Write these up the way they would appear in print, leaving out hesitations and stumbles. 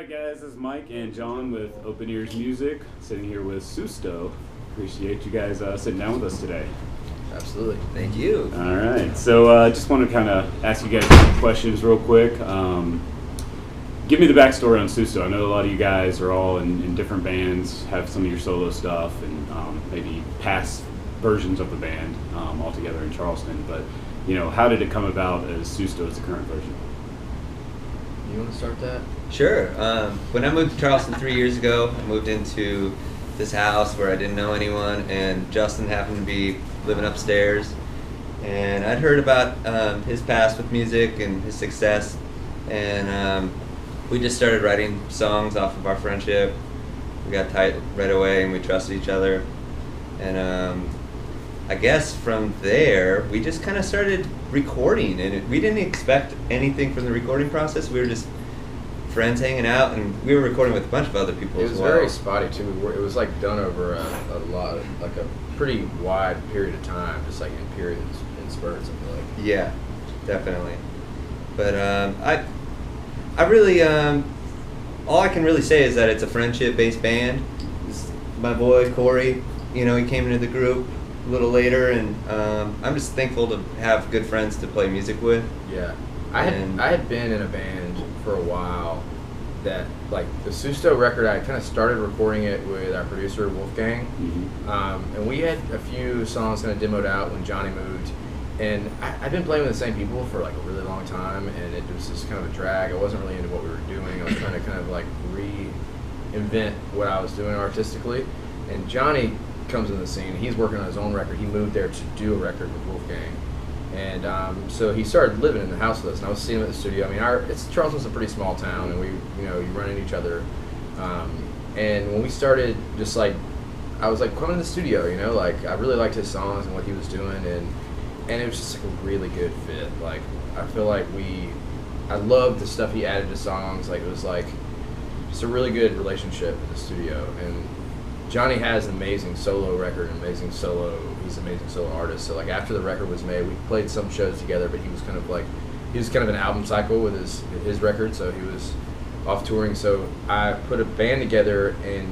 Alright guys, this is Mike and John with Open Ears Music, sitting here with SUSTO. Appreciate you guys sitting down with us today. Absolutely. Thank you. Alright, so just want to kind of ask you guys some questions real quick. Give me the backstory on SUSTO. I know a lot of you guys are all in different bands, have some of your solo stuff, and maybe past versions of the band all together in Charleston. But, you know, how did it come about as SUSTO as the current version? You want to start that? Sure. When I moved to Charleston 3 years ago, I moved into this house where I didn't know anyone, and Justin happened to be living upstairs. And I'd heard about his past with music and his success, and we just started writing songs off of our friendship. We got tight right away, and we trusted each other. And I guess from there, we just kind of started recording, and we didn't expect anything from the recording process. We were just friends hanging out, and we were recording with a bunch of other people as well. It was very spotty too. It was like done over a lot, like a pretty wide period of time, just like in periods, in spurts, I feel like. Yeah, definitely. But I really, all I can really say is that it's a friendship-based band. My boy Corey, you know, he came into the group a little later, and I'm just thankful to have good friends to play music with. Yeah, I had been in a band for a while that, like, the SUSTO record, I kind of started recording it with our producer Wolfgang, and we had a few songs kind of demoed out when Johnny moved, and I've been playing with the same people for like a really long time, and it was just kind of a drag. I wasn't really into what we were doing. I was trying to kind of like reinvent what I was doing artistically, and Johnny comes in the scene. He's working on his own record. He moved there to do a record with Wolfgang, and so he started living in the house with us. And I was seeing him at the studio. I mean, Charleston's a pretty small town, and you run into each other. And when we started, just like, I was like, come in the studio. You know, like, I really liked his songs and what he was doing, and it was just like a really good fit. Like, I feel like I loved the stuff he added to songs. Like, it was like just a really good relationship in the studio. And Johnny has an amazing solo record, he's an amazing solo artist. So like after the record was made, we played some shows together, but he was kind of an album cycle with his record, so he was off touring. So I put a band together, and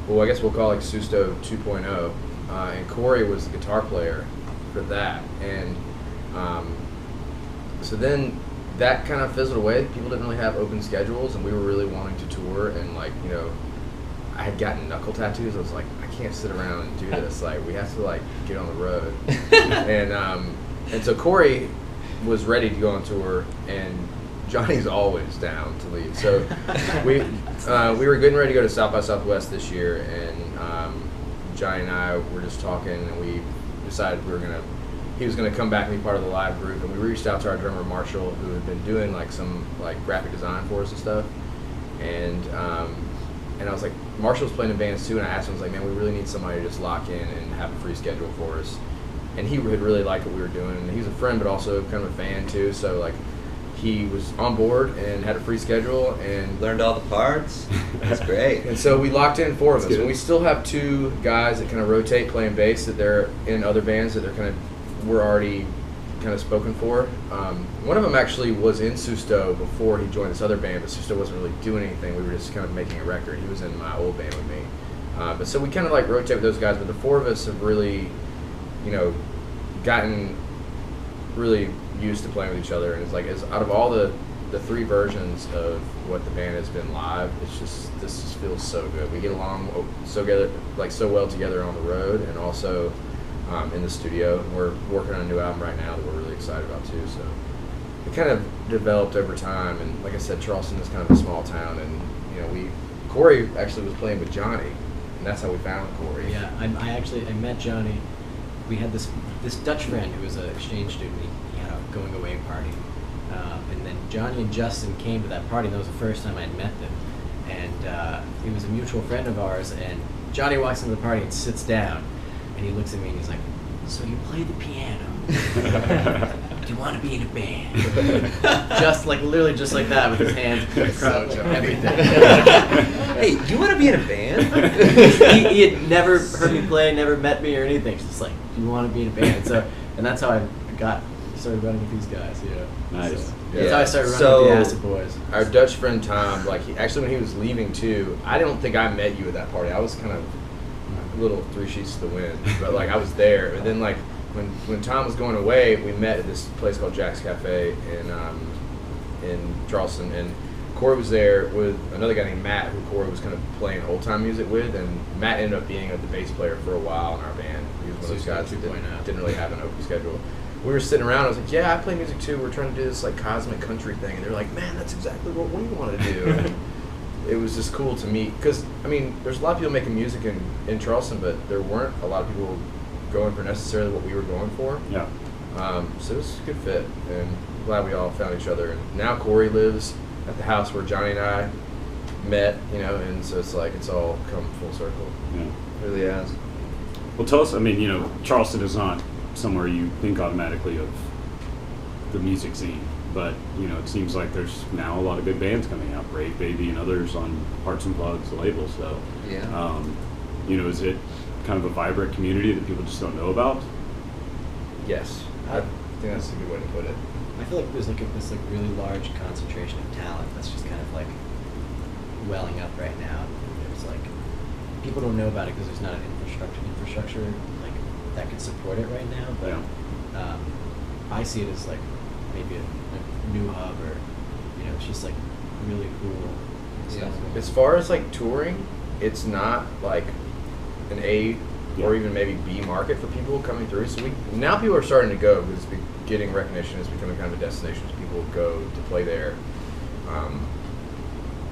I guess we'll call it like SUSTO 2.0, and Corey was the guitar player for that. And so then that kind of fizzled away. People didn't really have open schedules, and we were really wanting to tour, and like, you know, I had gotten knuckle tattoos. I was like, I can't sit around and do this. Like, we have to like get on the road. and so Corey was ready to go on tour, and Johnny's always down to leave. So we were getting ready to go to South by Southwest this year, and Johnny and I were just talking, and we decided he was gonna come back and be part of the live group. And we reached out to our drummer Marshall, who had been doing like some like graphic design for us and stuff. And I was like, Marshall's playing in bands too, and I asked him, I was like, man, we really need somebody to just lock in and have a free schedule for us. And he had really liked what we were doing, and he was a friend, but also kind of a fan too, so like, he was on board and had a free schedule and Learned all the parts. That's great. And so we locked in four of us, and we still have two guys that kind of rotate playing bass that they're in other bands that we're already kind of spoken for. One of them actually was in SUSTO before he joined this other band, but SUSTO wasn't really doing anything. We were just kind of making a record. He was in my old band with me. But so we kind of like rotate with those guys, but the four of us have really, you know, gotten really used to playing with each other. And it's like, out of all the three versions of what the band has been live, this just feels so good. We get along so well together on the road, and also in the studio. We're working on a new album right now that we're really excited about too. So it kind of developed over time, and like I said, Charleston is kind of a small town, and you know, Corey actually was playing with Johnny, and that's how we found Corey. Yeah, I met Johnny. We had this Dutch friend who was an exchange student. He had a going away party, and then Johnny and Justin came to that party, and that was the first time I'd met them. And he was a mutual friend of ours, and Johnny walks into the party and sits down. And he looks at me and he's like, so you play the piano? Do you want to be in a band? Literally just like that, with his hands across everything. Hey, you want to be in a band? he had never heard me play, never met me or anything. Just like, do you want to be in a band? And that's how I got started running with these guys. Nice. So, Yeah. that's how I started running So- with the Acid Boys. Our Dutch friend Tom, like actually when he was leaving too, I don't think I met you at that party. I was kind of a little three sheets to the wind, but like I was there. And then like when Tom was going away, we met at this place called Jack's Cafe in Charleston, and Corey was there with another guy named Matt, who Corey was kind of playing old time music with, and Matt ended up being the bass player for a while in our band. He was one of those guys that didn't really have an open schedule. We were sitting around. I was like, "Yeah, I play music too. We're trying to do this like cosmic country thing," and they're like, "Man, that's exactly what we want to do." And it was just cool to meet because I mean, there's a lot of people making music in Charleston, but there weren't a lot of people going for necessarily what we were going for. Yeah. So it was a good fit, and glad we all found each other. And now Corey lives at the house where Johnny and I met, and so it's like it's all come full circle. Yeah. It really has. Well, tell us. I mean, Charleston is not somewhere you think automatically of the music scene, but it seems like there's now a lot of good bands coming out, Brave Baby and others on Hearts and Plugs, the label. So, Yeah. Is it kind of a vibrant community that people just don't know about? Yes, I think that's a good way to put it. I feel like there's like this like really large concentration of talent that's just kind of like welling up right now. There's like people don't know about it because there's not an infrastructure like that can support it right now. But I see it as like maybe a new hub, or it's just like really cool stuff. As far as like touring, it's not like an A or even maybe B market for people coming through. So now people are starting to go because it's getting recognition. It's becoming kind of a destination. So people go to play there.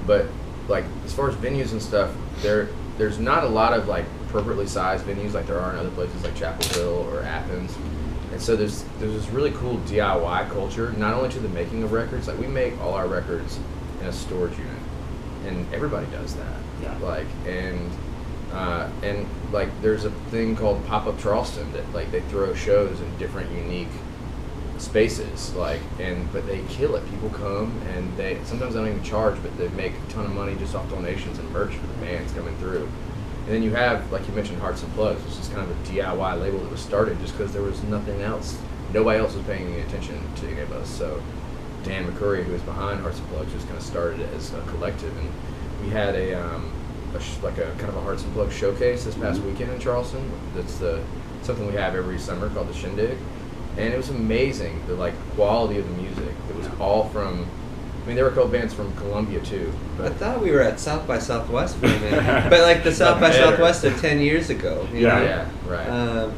But like as far as venues and stuff, there's not a lot of like appropriately sized venues like there are in other places like Chapel Hill or Athens. And so there's this really cool DIY culture, not only to the making of records. Like we make all our records in a storage unit, and everybody does that. Yeah. Like and like there's a thing called Pop-Up Charleston that like they throw shows in different unique spaces, but they kill it. People come and they sometimes they don't even charge, but they make a ton of money just off donations and merch for the bands coming through. And then you have, like you mentioned, Hearts and Plugs, which is kind of a DIY label that was started just because there was nothing else. Nobody else was paying any attention to any of us. So Dan McCurry, who was behind Hearts and Plugs, just kind of started it as a collective. And we had a kind of a Hearts and Plugs showcase this past weekend in Charleston. That's something we have every summer called the Shindig. And it was amazing, the quality of the music. It was all from, there were a couple bands from Columbia too. I But thought we were at South by Southwest for a minute. But like the South by Southwest of 10 years ago. You know? yeah, right.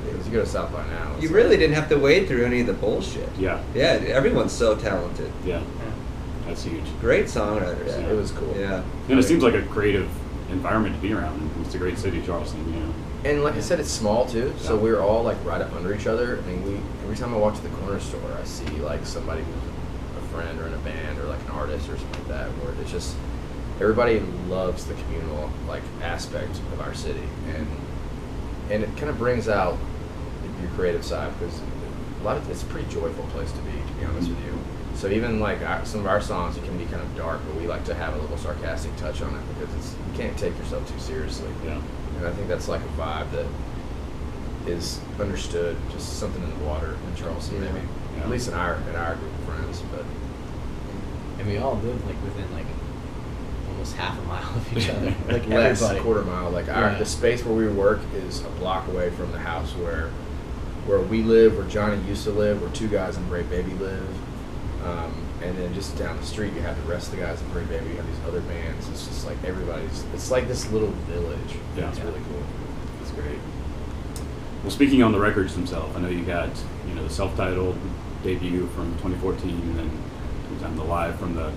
Because you go to South by now. You really didn't have to wade through any of the bullshit. Yeah. Yeah, everyone's so talented. Yeah. That's huge. Great songwriters. Yeah, it was cool. Yeah. And it seems like a creative environment to be around. It's a great city, Charleston, And like I said, it's small too, so we're all right up under each other. Every time I walk to the corner store, I see somebody who's a friend or in a band or an artist or something like that, where it's just everybody loves the communal aspect of our city, and it kind of brings out your creative side because it's a pretty joyful place to be honest with you. So even some of our songs, it can be kind of dark, but we like to have a little sarcastic touch on it because you can't take yourself too seriously. Yeah. And I think that's a vibe that is understood, just something in the water in Charleston, maybe. Yeah. At least in our group of friends. But And we all live within almost half a mile of each other. less, Everybody. quarter mile. The space where we work is a block away from the house where we live, where Johnny used to live, where two guys in Brave Baby live. And then just down the street, you have the rest of the guys in Brave Baby. You have these other bands. It's just everybody's. It's like this little village. Yeah. It's really cool. That's great. Well, speaking on the records themselves, I know you got the self-titled debut from 2014, and then sometime the live from the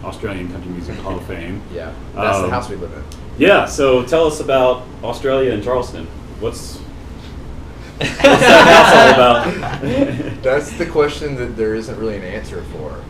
Australian Country Music Hall of Fame. Yeah, that's the house we live in. Yeah. So tell us about Australia and Charleston. What's that all about? That's the question that there isn't really an answer for.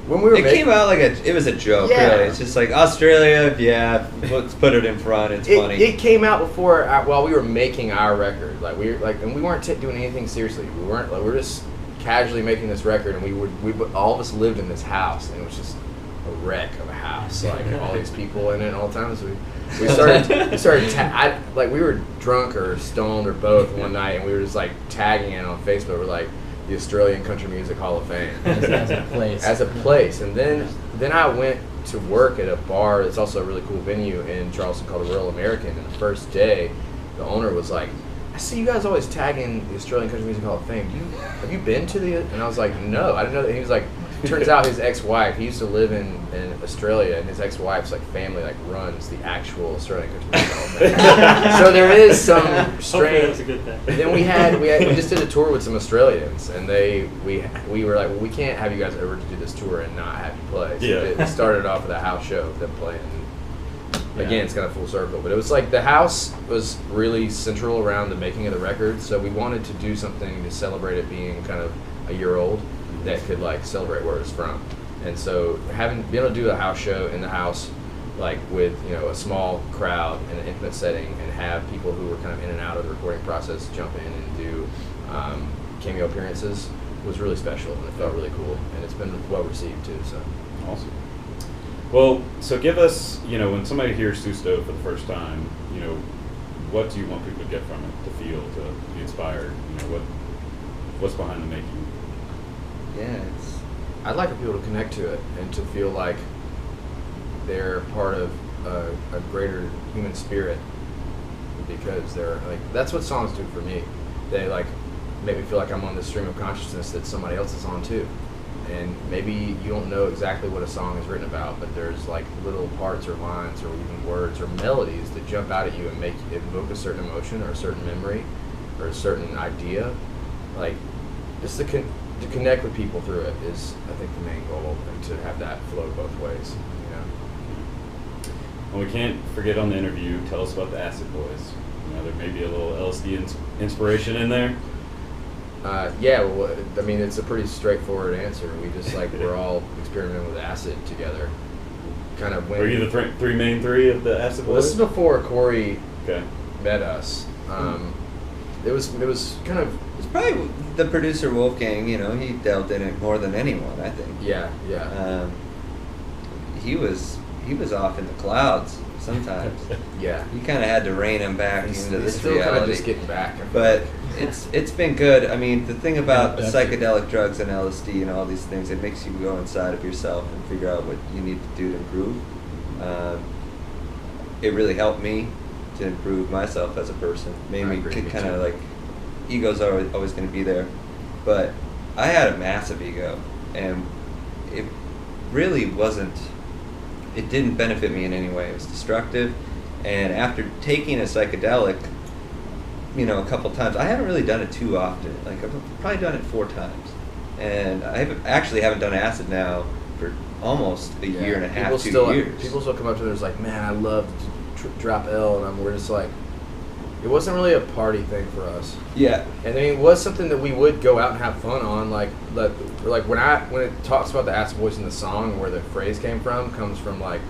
When we were It came out it was a joke, Yeah. really. It's just Australia, yeah, let's put it in front, it's funny. It came out before while we were making our record. And we weren't doing anything seriously. We weren't we were just casually making this record, and we all of us lived in this house, and it was just a wreck of a house, like all these people in it all the time. So we started like we were drunk or stoned or both one night, and we were just like tagging it on Facebook. We're like the Australian Country Music Hall of Fame as a place. As a place, and then I went to work at a bar that's also a really cool venue in Charleston called the Royal American. And the first day, the owner was like, "I see you guys always tagging the Australian Country Music Hall of Fame. Have you been to the?" And I was like, "No, I didn't know that." And he was like, "Turns out his ex-wife, he used to live in Australia, and his ex-wife's like family like runs the actual Australian Country Music Hall of Fame." So there is some strange. That's a good thing. And then we just did a tour with some Australians, and we were like, "Well, we can't have you guys ever do this tour and not have you play." So it started off with a house show of them playing. Again, it's kind of full circle, but it was like the house was really central around the making of the record, so we wanted to do something to celebrate it being kind of a year old that could like celebrate where it's from. And so being able to do a house show in the house, like with a small crowd in an intimate setting, and have people who were kind of in and out of the recording process jump in and do cameo appearances was really special, and it felt really cool, and it's been well received too. So awesome. Well, so give us, when somebody hears SUSTO for the first time, what do you want people to get from it, to feel, to be inspired? What's behind the making? Yeah, I'd like for people to connect to it and to feel like they're part of a greater human spirit, because they're like, that's what songs do for me. They like make me feel like I'm on this stream of consciousness that somebody else is on too. And maybe you don't know exactly what a song is written about, but there's like little parts or lines or even words or melodies that jump out at you and evoke a certain emotion or a certain memory or a certain idea. Like, just to connect with people through it is, I think, the main goal, and to have that flow both ways. And we can't forget on the interview, tell us about the Acid Boys. There may be a little LSD inspiration in there. Yeah, well, I mean, it's a pretty straightforward answer. We just we're all experimenting with acid together. Kind of. Were you the three main three of the Acid Boys? Well, this is before Corey Okay. met us. It was kind of. it's probably the producer Wolfgang. He delved in it more than anyone, I think. Yeah. He was off in the clouds sometimes. Yeah. You kind of had to rein him back into this still reality. kind of just getting back. But it's been good. I mean, the thing about psychedelic drugs and LSD and all these things, it makes you go inside of yourself and figure out what you need to do to improve. It really helped me to improve myself as a person. Made me kind of like, ego's always going to be there. But I had a massive ego, and it really wasn't. It didn't benefit me in any way. It was destructive. And after taking a psychedelic, a couple times, I haven't really done it too often. Like, I've probably done it 4 times. And I haven't done acid now for almost a year and a half, 2 years. People still come up to us like, "Man, I love to drop L," and we're just like, it wasn't really a party thing for us. Yeah. And I mean, it was something that we would go out and have fun on. Like when it talks about the Acid Boys in the song, where the phrase comes from like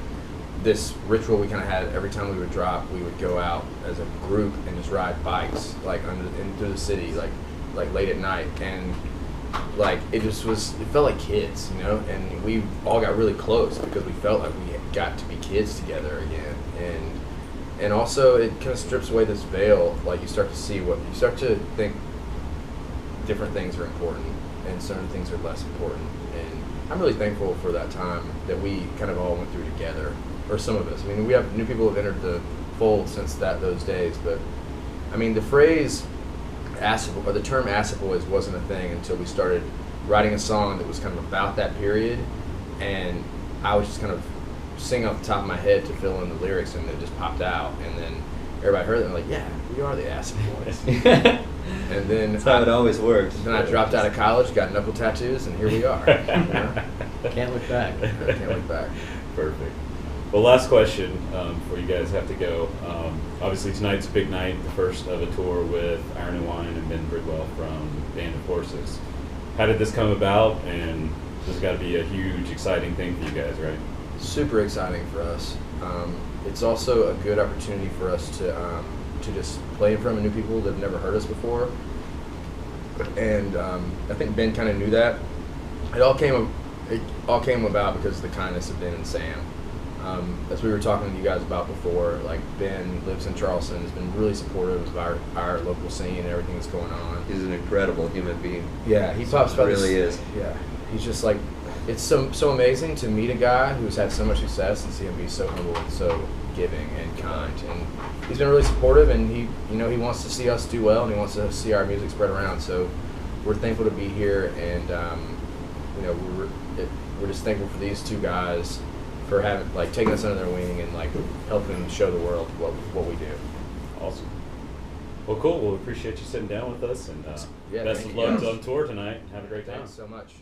this ritual we kind of had every time we would drop. We would go out as a group and just ride bikes through the city, like late at night, and like it felt like kids, and we all got really close because we felt like we got to be kids together again. And also, it kind of strips away this veil. Like, you start to think different things are important and certain things are less important. And I'm really thankful for that time that we kind of all went through together, or some of us. I mean, we have new people who have entered the fold since those days, but I mean, the phrase acid, or the term Acid Boys, wasn't a thing until we started writing a song that was kind of about that period, and I was just kind of sing off the top of my head to fill in the lyrics, and it just popped out, and then everybody heard it and they're like, "Yeah, we are the Acid Boys." And then that's how it always works. Then I dropped out of college, got knuckle tattoos, and here we are. Can't look back. Can't look back. Perfect. Well, last question before you guys have to go. Obviously tonight's a big night, the first of a tour with Iron and Wine and Ben Bridwell from Band of Horses. How did this come about? And this has got to be a huge, exciting thing for you guys, right? Super exciting for us. It's also a good opportunity for us to just play in front of new people that have never heard us before. And I think Ben kind of knew that. It all came it all came about because of the kindness of Ben and Sam. As we were talking to you guys about before, like Ben lives in Charleston, has been really supportive of our local scene and everything that's going on. He's an incredible human being. Yeah, he talks about really this, is. Yeah, he's just like, it's so amazing to meet a guy who's had so much success and see him be so humble and so giving and kind. And he's been really supportive, and he wants to see us do well, and he wants to see our music spread around. So we're thankful to be here, and we're just thankful for these two guys for having taking us under their wing and helping show the world what we do. Awesome. Well, cool. Well, appreciate you sitting down with us, and Yeah, best thank of you. luck on tour tonight. Have a great time. Thanks so much.